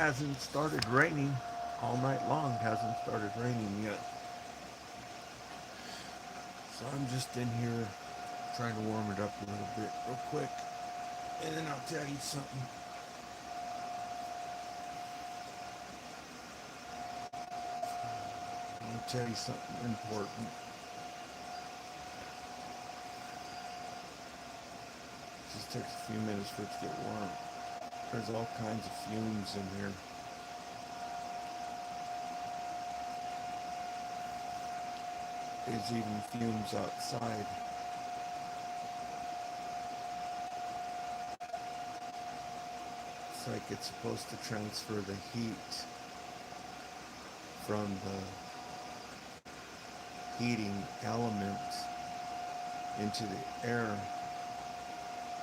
hasn't started raining all night long. It hasn't started raining yet. So I'm just in here trying to warm it up a little bit real quick. And then I'll tell you something. I'll tell you something important. It just takes a few minutes for it to get warm. There's all kinds of fumes in here. There's even fumes outside. It's like it's supposed to transfer the heat from the heating element into the air,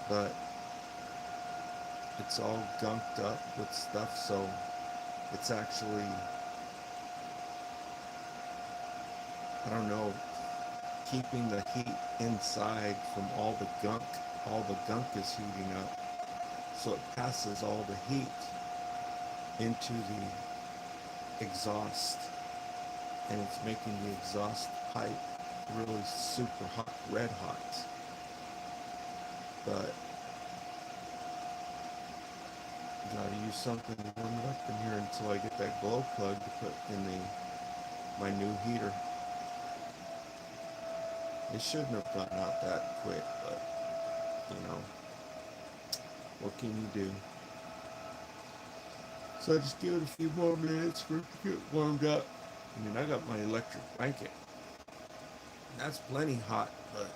but it's all gunked up with stuff, so it's actually, I don't know, keeping the heat inside from all the gunk. All the gunk is heating up, so it passes all the heat into the exhaust, and it's making the exhaust pipe really super hot, red hot. But gotta use something to warm it up in here until I get that glow plug to put in my new heater. It shouldn't have gotten out that quick, but you know, what can you do? So I just give it a few more minutes for it to get warmed up. I mean, I got my electric blanket. That's plenty hot, but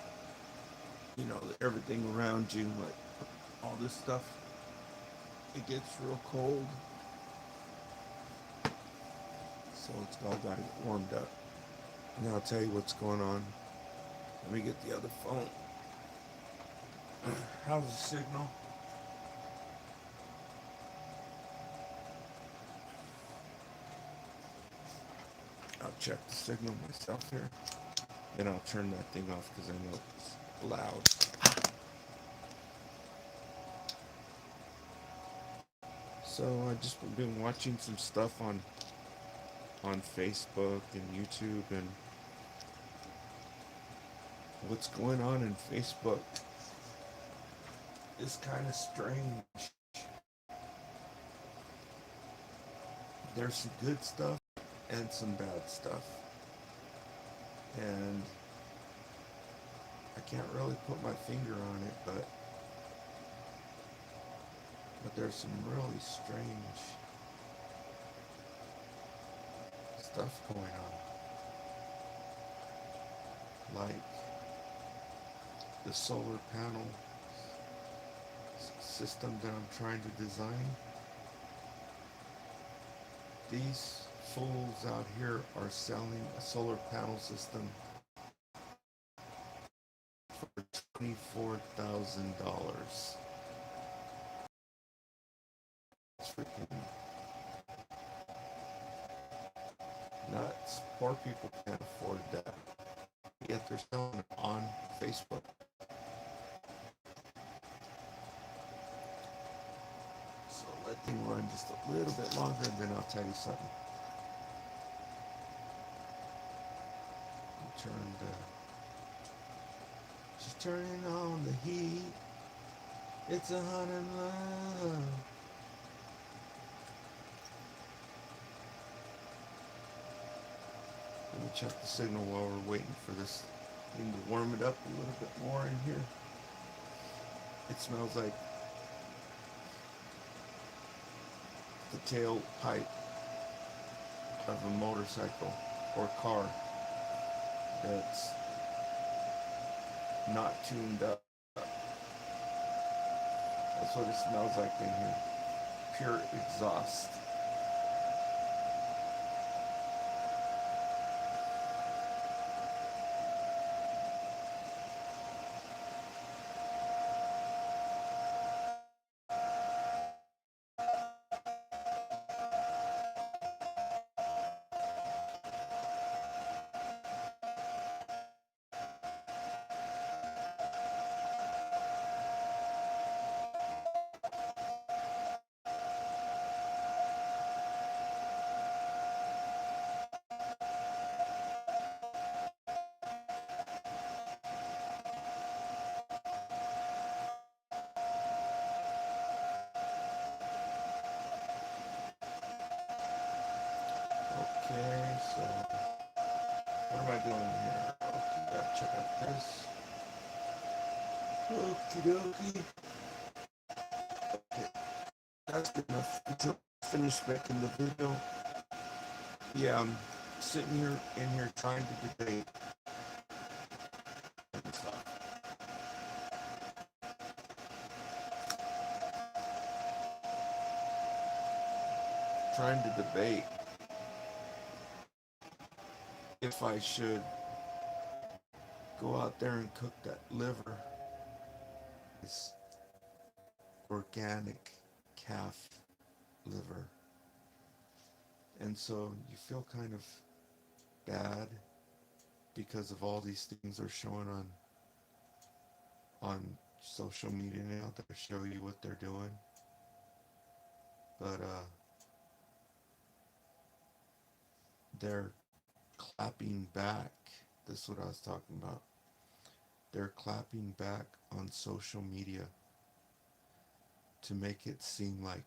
you know, everything around you, like all this stuff, it gets real cold. So it's all got to get warmed up. Now I'll tell you what's going on. Let me get the other phone. How's the signal? I'll check the signal myself here. Then I'll turn that thing off because I know it's loud. So I just been watching some stuff on Facebook and YouTube, and what's going on in Facebook is kind of strange. There's some good stuff and some bad stuff, and I can't really put my finger on it, but there's some really strange stuff going on, like the solar panel system that I'm trying to design. These fools out here are selling a solar panel system for $24,000. It's freaking nuts. Poor people can't afford that. Yet they're selling it on Facebook. So let them run just a little bit longer, and then I'll tell you something. She's turning on the heat. It's a hot and love. Let me check the signal while we're waiting for this thing to warm it up a little bit more in here. It smells like the tailpipe of a motorcycle or car that's not tuned up. That's what it smells like in here. Pure exhaust. Okay, so what am I doing here? Okay, gotta check out this. Okie dokie. Okay, that's good enough. Until I finish making the video. Yeah, I'm sitting here in here trying to debate and stuff. Trying to debate if I should go out there and cook that liver. It's organic calf liver. And so you feel kind of bad because of all these things they're showing on social media now that show you what they're doing. But they're clapping back. This is what I was talking about. They're clapping back on social media to make it seem like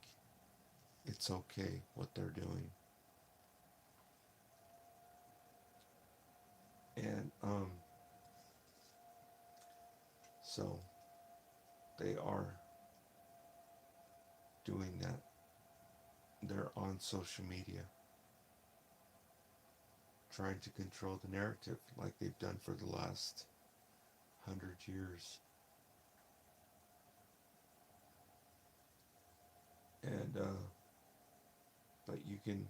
it's okay what they're doing. And so they are doing that. They're on social media trying to control the narrative like they've done for the last 100 years. And but you can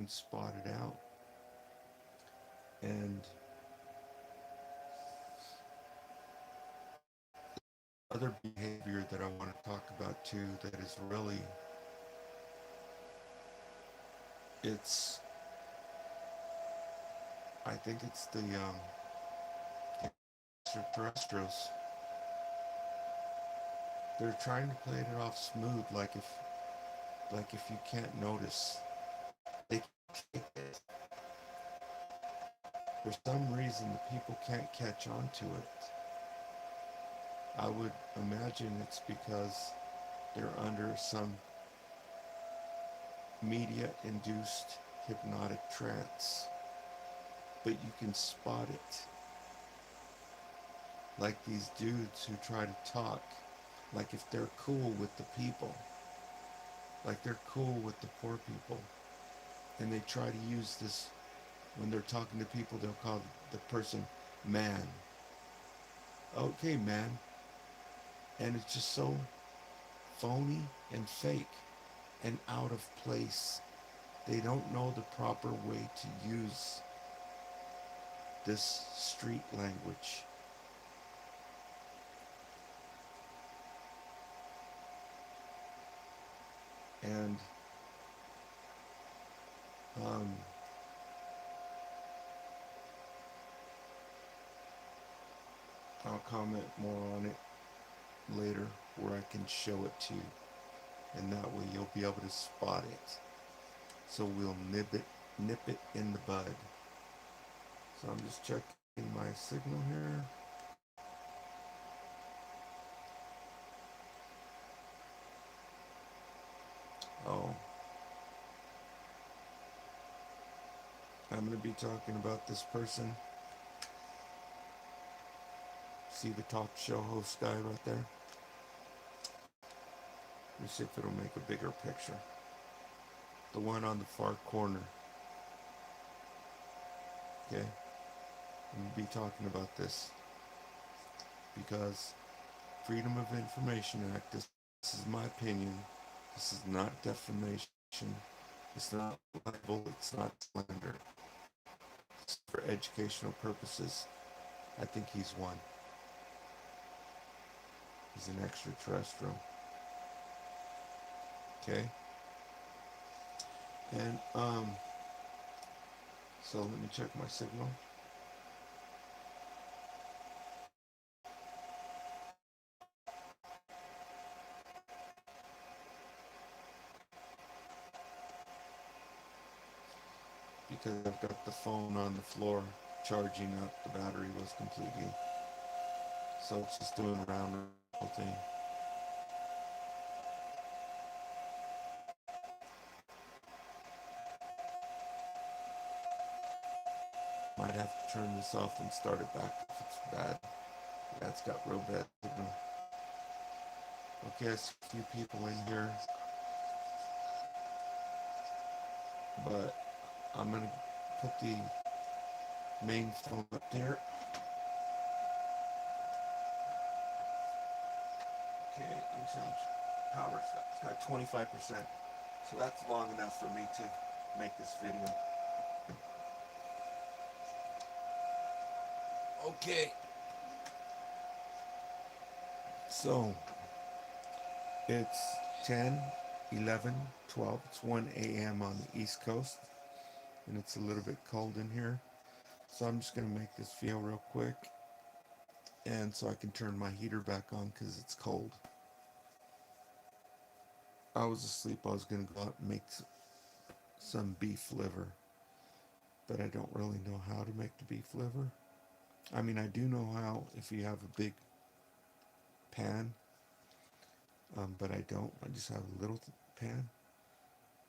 spot it out. And other behavior that I want to talk about too that is really, it's, I think it's the extraterrestrials. They're trying to play it off smooth, like if you can't notice, they can't take it. For some reason, the people can't catch on to it. I would imagine it's because they're under some media-induced hypnotic trance. But you can spot it. Like these dudes who try to talk, like if they're cool with the people, like they're cool with the poor people, and they try to use this, when they're talking to people, they'll call the person man. Okay, man. And it's just so phony and fake and out of place. They don't know the proper way to use this street language. And um, I'll comment more on it later where I can show it to you. And that way you'll be able to spot it. So we'll nip it in the bud. So I'm just checking my signal here. Oh, I'm going to be talking about this person. See the talk show host guy right there? Let me see if it'll make a bigger picture. The one on the far corner. Okay? I'm going to be talking about this because Freedom of Information Act, this is my opinion. This is not defamation. It's not libel. It's not slander. It's for educational purposes. I think he's one. He's an extraterrestrial. Okay? And, so let me check my signal. Because I've got the phone on the floor charging up. The battery was completely, so it's just doing a round thing. might have to turn this off and start it back if it's bad. Yeah, it's got real bad signal. Okay, I see a few people in here, but I'm gonna put the main phone up there. Okay, let me see how much power it's got. It's got 25%. So that's long enough for me to make this video. Okay, so it's 10, 11, 12. It's 1 a.m. on the East Coast, and it's a little bit cold in here. So I'm just going to make this video real quick, and so I can turn my heater back on because it's cold. I was asleep. I was going to go out and make some beef liver, but I don't really know how to make the beef liver. I mean, I do know how if you have a big pan, but I don't. I just have a little pan.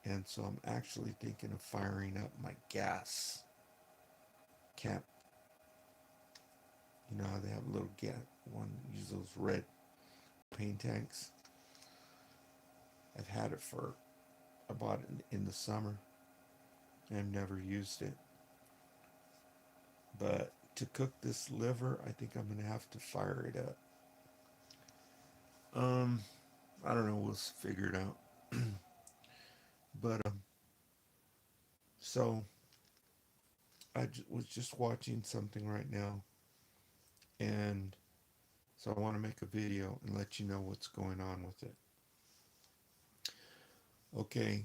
And so I'm actually thinking of firing up my gas camp. You know how they have a little gas one, use those red paint tanks. I've had it for, I bought it in the summer. I've never used it. But to cook this liver, I think I'm gonna have to fire it up. I don't know, we'll figure it out. But so was just watching something right now, and so I want to make a video and let you know what's going on with it. Okay,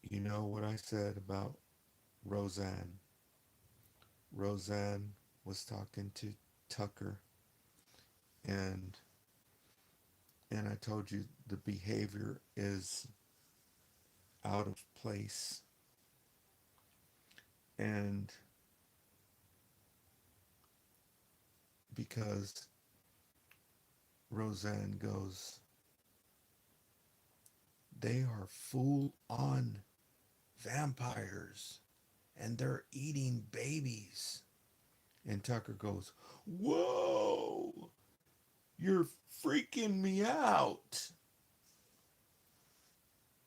you know what I said about Roseanne. Roseanne was talking to Tucker, and and I told you the behavior is out of place. And because Roseanne goes, they are full on vampires and they're eating babies. And Tucker goes, whoa, you're freaking me out.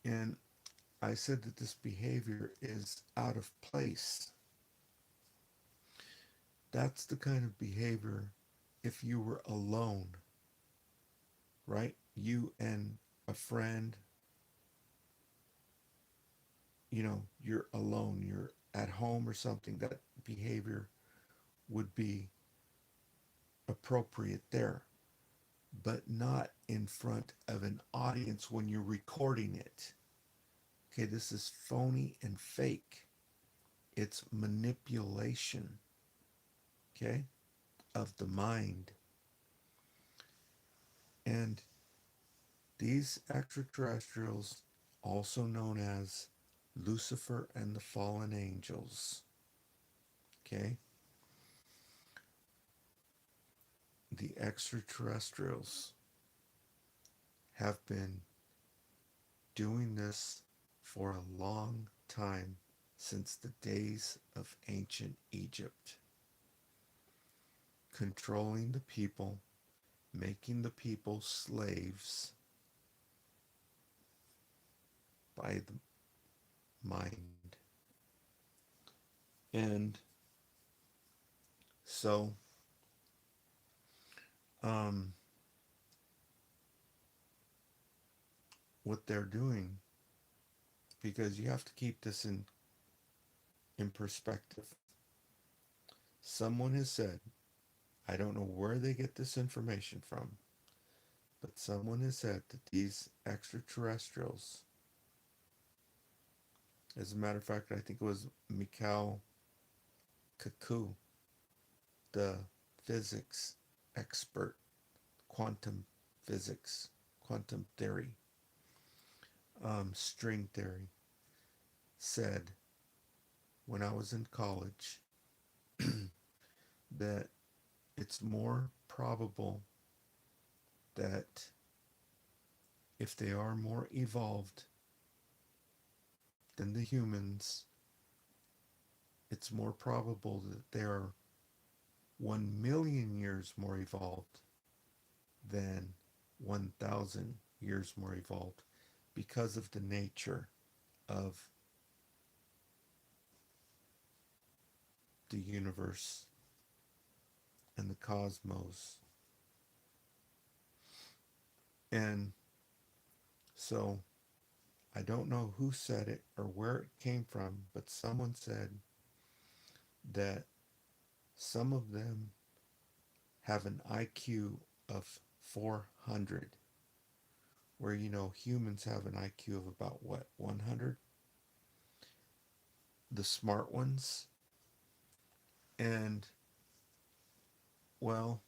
And I said that this behavior is out of place. That's the kind of behavior if you were alone, right? You and a friend, you know, you're alone, you're at home or something, that behavior would be appropriate there, but not in front of an audience when you're recording it. Okay, this is phony and fake. It's manipulation, okay, of the mind. And these extraterrestrials, also known as Lucifer and the fallen angels, okay, the extraterrestrials have been doing this for a long time, since the days of ancient Egypt, controlling the people, making the people slaves by the mind. And so, um, what they're doing, because you have to keep this in perspective. Someone has said, I don't know where they get this information from, but someone has said that these extraterrestrials, as a matter of fact, I think it was Mikhail Kaku, the physics expert, quantum physics, quantum theory, string theory, said when I was in college that it's more probable that if they are more evolved than the humans, it's more probable that they're 1 million years more evolved than 1,000 years more evolved because of the nature of the universe and the cosmos. And so I don't know who said it or where it came from, but someone said that some of them have an IQ of 400, where humans have an IQ of about what, 100? The smart ones. And well,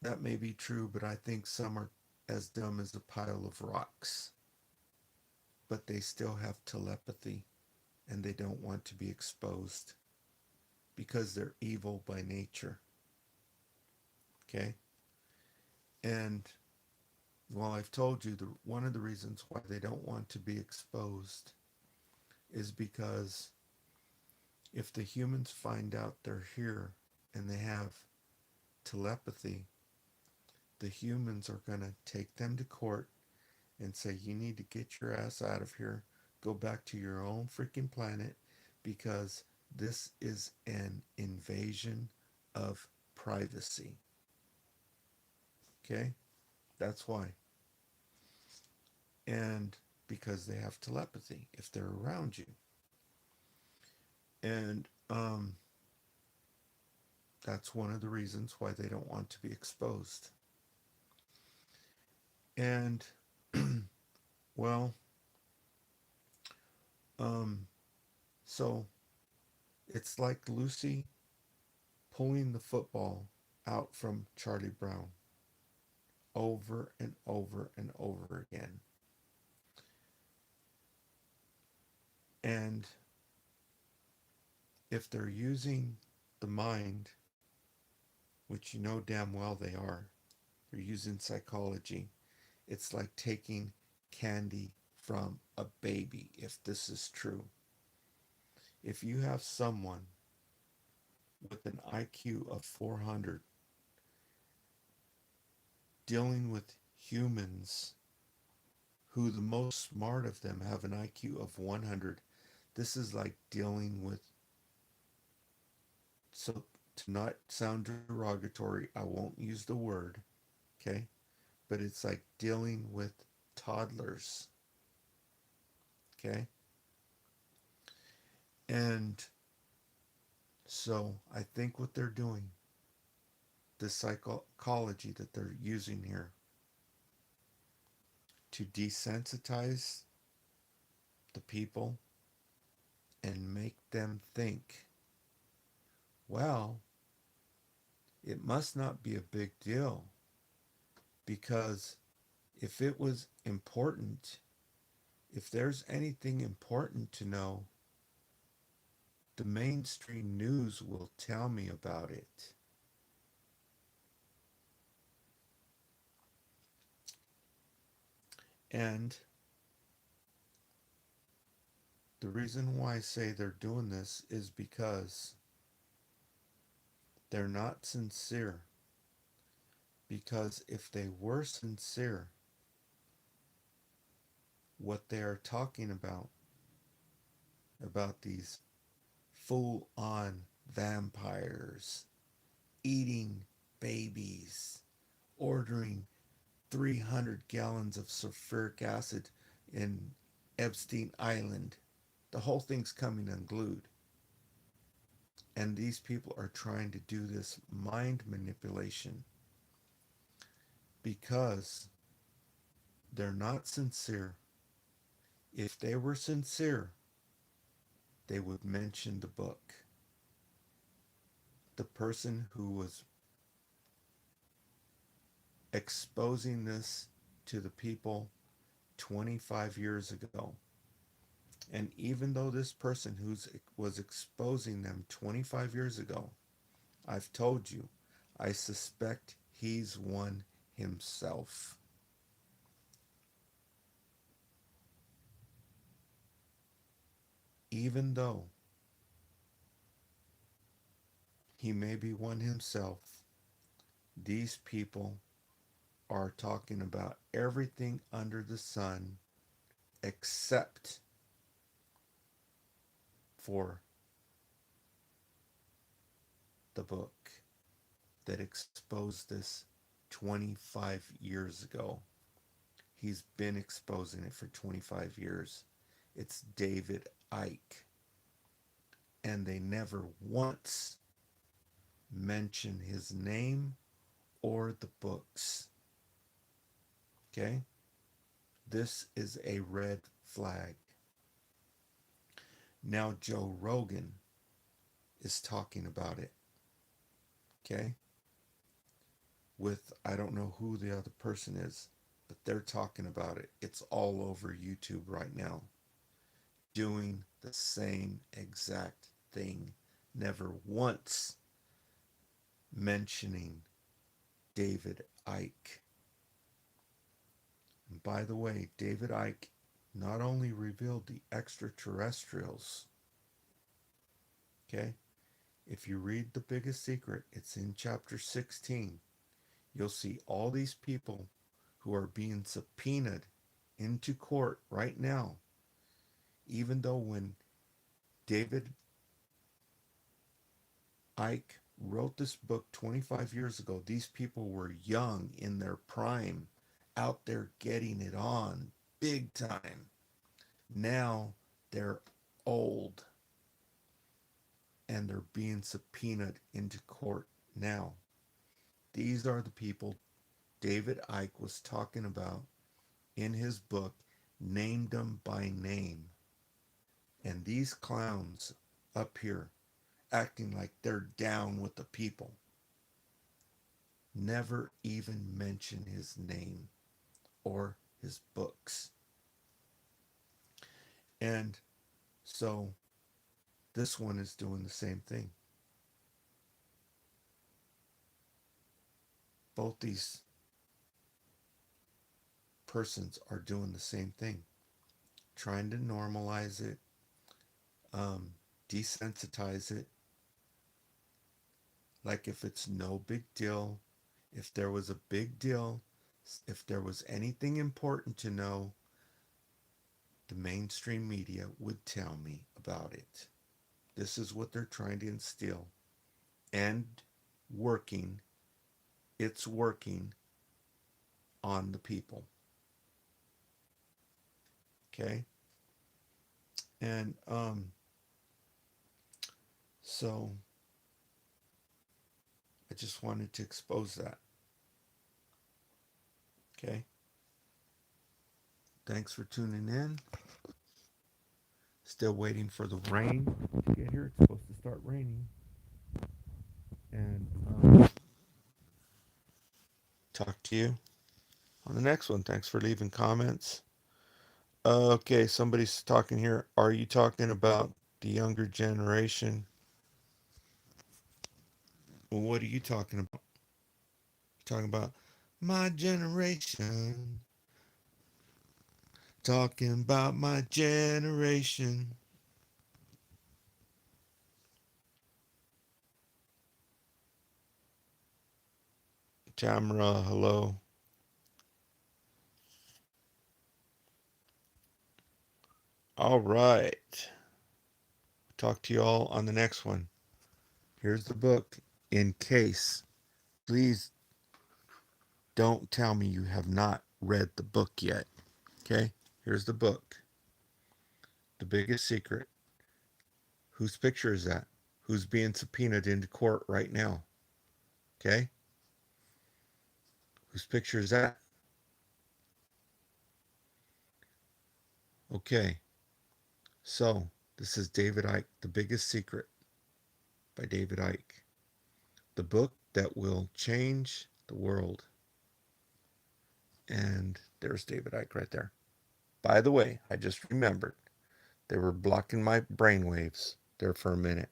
that may be true, but I think some are as dumb as a pile of rocks, but they still have telepathy and they don't want to be exposed because they're evil by nature. Okay? And well, I've told you one of the reasons why they don't want to be exposed is because if the humans find out they're here and they have telepathy, the humans are going to take them to court and say, you need to get your ass out of here, go back to your own freaking planet, because this is an invasion of privacy. Okay? That's why. And because they have telepathy if they're around you. And that's one of the reasons why they don't want to be exposed. And well, um, so it's like Lucy pulling the football out from Charlie Brown over and over and over again. And if they're using the mind, which you know damn well they are, they're using psychology. It's like taking candy from a baby, if this is true. If you have someone with an IQ of 400 dealing with humans who the most smart of them have an IQ of 100, this is like dealing with, so to not sound derogatory, I won't use the word, okay? But it's like dealing with toddlers, okay? And so I think what they're doing, the psychology that they're using here to desensitize the people and make them think, well, it must not be a big deal, because if it was important, if there's anything important to know, the mainstream news will tell me about it. And the reason why I say they're doing this is because they're not sincere. Because if they were sincere, what they are talking about these full-on vampires eating babies, ordering 300 gallons of sulfuric acid in Epstein Island. The whole thing's coming unglued. And these people are trying to do this mind manipulation because they're not sincere. If they were sincere, they would mention the book. The person who was exposing this to the people 25 years ago. And even though this person who was exposing them 25 years ago, I've told you, I suspect he's one himself. even though he may be one himself, these people are talking about everything under the sun except for the book that exposed this 25 years ago. He's been exposing it for 25 years. It's David Icke. And they never once mention his name or the books. Okay? This is a red flag. Now Joe Rogan is talking about it. Okay? With, I don't know who the other person is, but they're talking about it. It's all over YouTube right now. Doing the same exact thing. Never once mentioning David Icke. And by the way, David Icke not only revealed the extraterrestrials, okay? If you read The Biggest Secret, it's in chapter 16. You'll see all these people who are being subpoenaed into court right now, even though when David Icke wrote this book 25 years ago, these people were young, in their prime, out there getting it on big time. Now they're old and they're being subpoenaed into court now. These are the people David Icke was talking about in his book, named them by name. And these clowns up here acting like they're down with the people never even mention his name or his books. And so this one is doing the same thing. Both these persons are doing the same thing, trying to normalize it, desensitize it, like if it's no big deal. If there was a big deal, if there was anything important to know, the mainstream media would tell me about it. This is what they're trying to instill. And working, it's working on the people. Okay? And so I just wanted to expose that. Okay? Thanks for tuning in. Still waiting for the rain to get here. It's supposed to start raining. And talk to you on the next one. Thanks for leaving comments. Okay, somebody's talking here. Are you talking about the younger generation? Well, what are you talking about? Talking about my generation. Talking about my generation. Tamara, hello. All right. Talk to you all on the next one. Here's the book. In case, please don't tell me you have not read the book yet. Okay? Here's the book. The Biggest Secret. Whose picture is that? Who's being subpoenaed into court right now? Okay? Whose picture is that? Okay. So, this is David Icke, The Biggest Secret by David Icke. The book that will change the world. And there's David Icke right there. By the way, I just remembered. They were blocking my brainwaves there for a minute.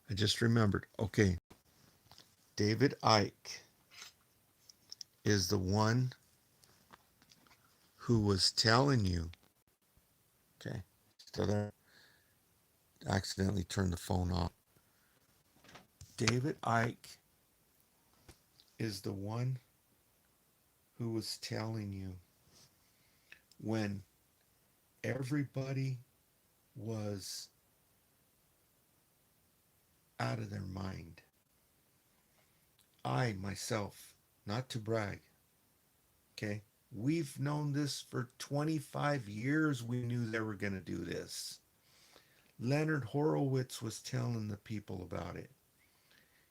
I just remembered. Okay. David Icke is the one who was telling you. Okay. Still there? Accidentally turned the phone off. David Icke is the one who was telling you when everybody was out of their mind. I myself, not to brag, okay, we've known this for 25 years. We knew they were going to do this. Leonard Horowitz was telling the people about it.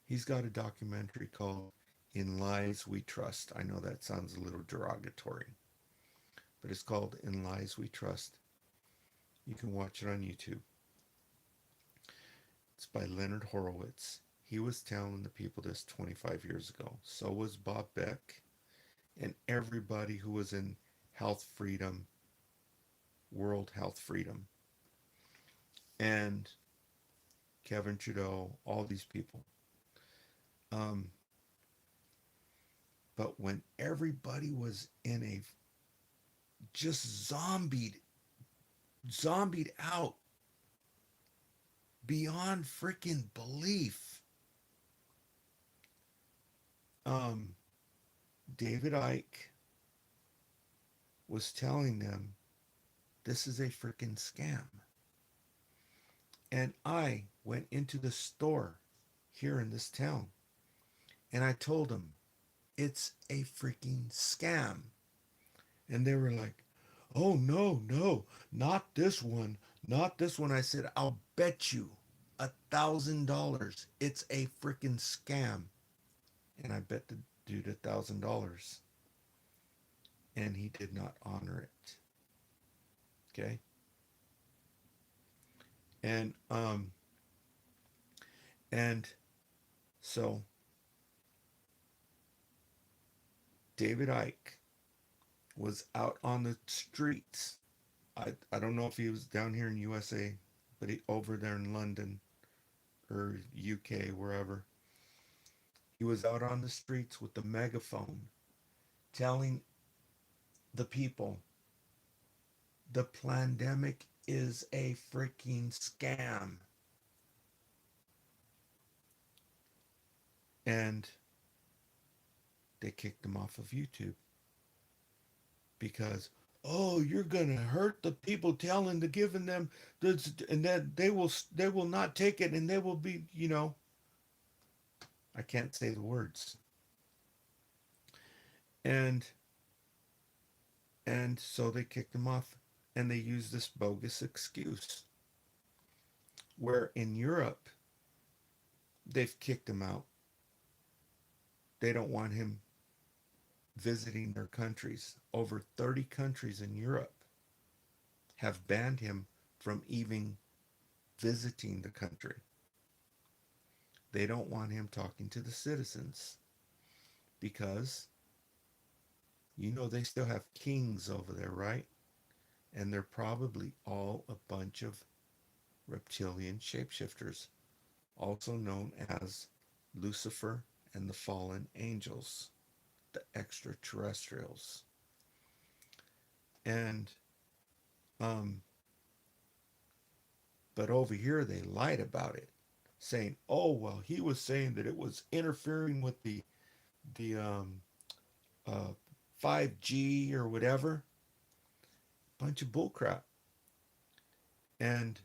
He's got a documentary called In Lies We Trust. I know that sounds a little derogatory, but it's called In Lies We Trust. You can watch it on YouTube. It's by Leonard Horowitz. He was telling the people this 25 years ago. So was Bob Beck and everybody who was in health freedom, world health freedom, and Kevin Trudeau, all these people. Um, but when everybody was in a just zombied out beyond freaking belief, um, David Icke was telling them this is a freaking scam. And I went into the store here in this town and I told them it's a freaking scam. And they were like, oh, no, no, not this one, not this one. I said, I'll bet you $1,000 it's a freaking scam. And I bet the dude $1,000. And he did not honor it. Okay. And and so David Icke was out on the streets. I don't know if he was down here in USA, but he over there in London or UK, wherever. He was out on the streets with the megaphone telling the people the pandemic is a freaking scam. And they kicked him off of YouTube because, oh, you're gonna hurt the people telling the giving them this, and that they will not take it, and they will be, I can't say the words. And so they kicked him off, and they used this bogus excuse where in Europe they've kicked him out. They don't want him visiting their countries. Over 30 countries in Europe have banned him from even visiting the country. They don't want him talking to the citizens because they still have kings over there, right? And they're probably all a bunch of reptilian shapeshifters, also known as Lucifer and the fallen angels, the extraterrestrials. And um but over here they lied about it, saying, "Oh, well, he was saying that it was interfering with the 5G or whatever." Bunch of bullcrap. And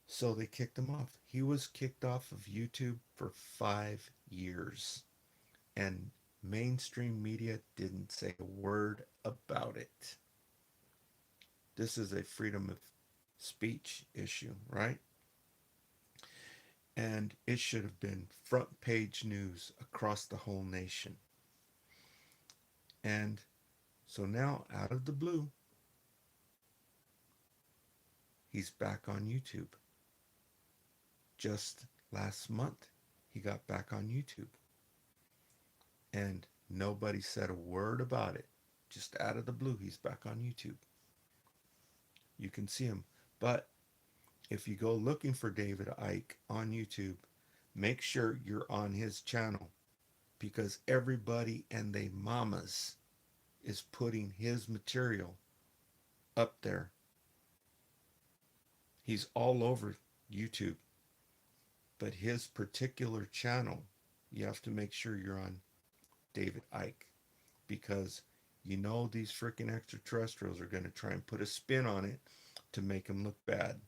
so they kicked him off. He was kicked off of YouTube for 5 years. And mainstream media didn't say a word about it. This is a freedom of speech issue, right? And it should have been front page news across the whole nation. And so now, out of the blue, he's back on YouTube. Just last month, he got back on YouTube. And nobody said a word about it. Just out of the blue, he's back on YouTube. You can see him. But if you go looking for David Icke on YouTube, make sure you're on his channel because everybody and they mamas is putting his material up there. He's all over YouTube, but his particular channel, you have to make sure you're on David Icke, because you know these freaking extraterrestrials are going to try and put a spin on it to make him look bad.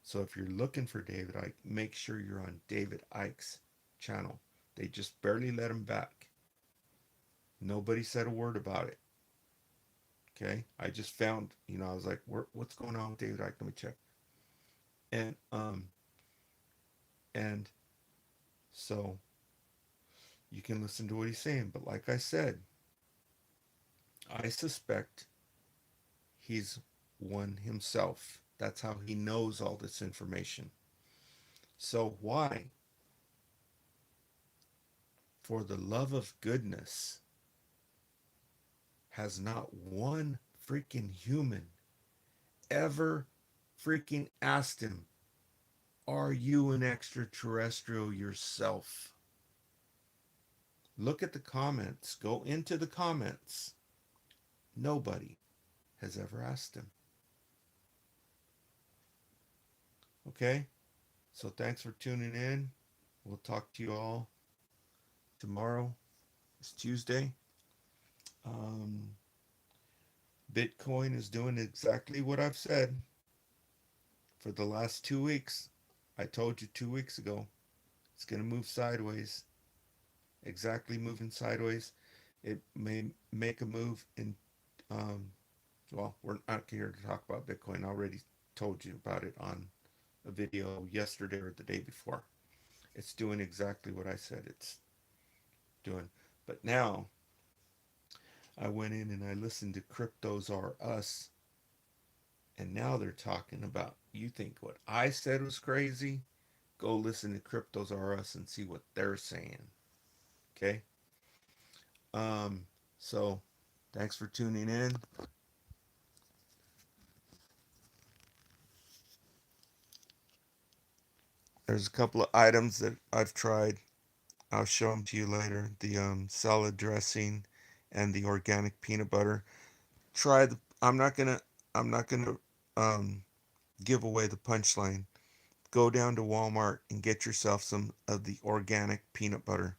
So if you're looking for David Icke, make sure you're on David Icke's channel. They just barely let him back. Nobody said a word about it. Okay, I just found, I was like, what's going on with David Icke? Let me check. And and so you can listen to what he's saying. But like I said, I suspect he's one himself. That's how he knows all this information. So why, for the love of goodness, has not one freaking human ever freaking asked him, are you an extraterrestrial yourself? Look at the comments. Go into the comments. Nobody has ever asked him. Okay? So thanks for tuning in. We'll talk to you all tomorrow. It's Tuesday. Bitcoin is doing exactly what I've said for the last 2 weeks. I told you 2 weeks ago. It's going to move sideways. Exactly moving sideways. It may make a move in, um, well, we're not here to talk about Bitcoin. I already told you about it on a video yesterday or the day before. It's doing exactly what I said it's doing. But now I went in and I listened to Cryptos Are Us, and now they're talking about, you think what I said was crazy? Go listen to Cryptos Are Us and see what they're saying. Okay? Um, so thanks for tuning in. There's a couple of items that I've tried. I'll show them to you later. The salad dressing and the organic peanut butter. Try the. I'm not gonna um, give away the punchline. Go down to Walmart and get yourself some of the organic peanut butter.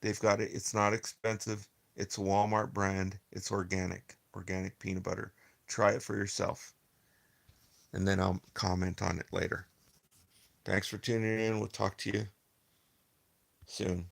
They've got it. It's not expensive. It's a Walmart brand. It's organic peanut butter. Try it for yourself, and then I'll comment on it later. Thanks for tuning in. We'll talk to you soon.